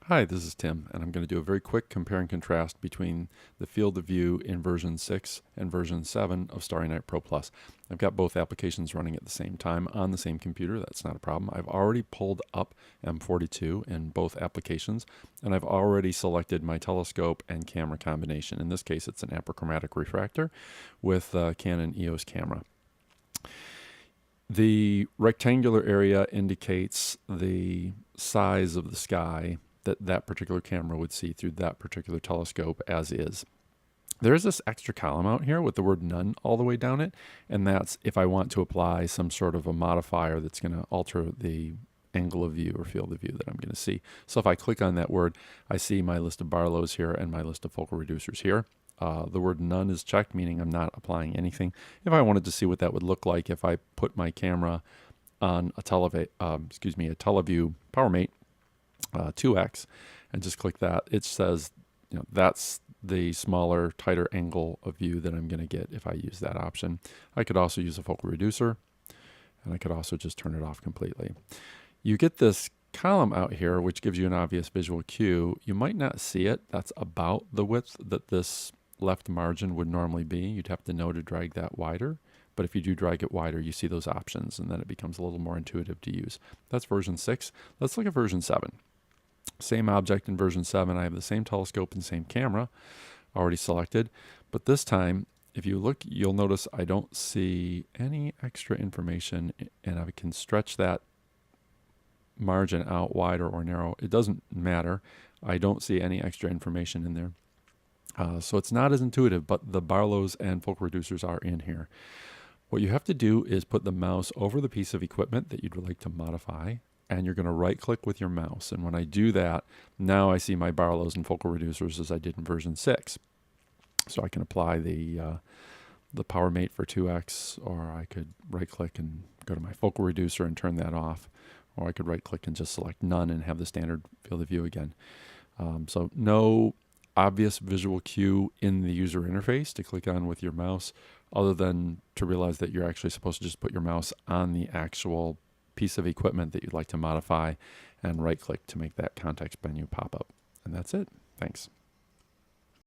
Hi, this is Tim, and I'm going to do a very quick compare and contrast between the field of view in version 6 and version 7 of Starry Night Pro Plus. I've got both applications running at the same time on the same computer. That's not a problem. I've already pulled up M42 in both applications, and I've already selected my telescope and camera combination. In this case, it's an apochromatic refractor with a Canon EOS camera. The rectangular area indicates the size of the sky that particular camera would see through that particular telescope as is. There's this extra column out here with the word none all the way down it, and that's if I want to apply some sort of a modifier that's going to alter the angle of view or field of view that I'm going to see. So if I click on that word, I see my list of barlows here and my list of focal reducers here. The word none is checked, meaning I'm not applying anything. If I wanted to see what that would look like if I put my camera on a TeleView PowerMate 2x and just click that, it says, that's the smaller, tighter angle of view that I'm going to get if I use that option. I could also use a focal reducer, and I could also just turn it off completely. You get this column out here, which gives you an obvious visual cue. You might not see it. That's about the width that this left margin would normally be. You'd have to know to drag that wider. But if you do drag it wider, you see those options, and then it becomes a little more intuitive to use. That's version 6. Let's look at version 7. Same object in version 7. I have the same telescope and same camera already selected. But this time, if you look, you'll notice I don't see any extra information, and I can stretch that margin out wider or narrow. It doesn't matter. I don't see any extra information in there. So it's not as intuitive, but the barlows and focal reducers are in here. What you have to do is put the mouse over the piece of equipment that you'd like to modify, and you're going to right click with your mouse. And when I do that, now I see my barlows and focal reducers as I did in version 6. So I can apply the PowerMate for 2x, or I could right click and go to my focal reducer and turn that off, or I could right click and just select none and have the standard field of view again. So no obvious visual cue in the user interface to click on with your mouse, other than to realize that you're actually supposed to just put your mouse on the actual piece of equipment that you'd like to modify and right click to make that context menu pop up. And that's it. Thanks.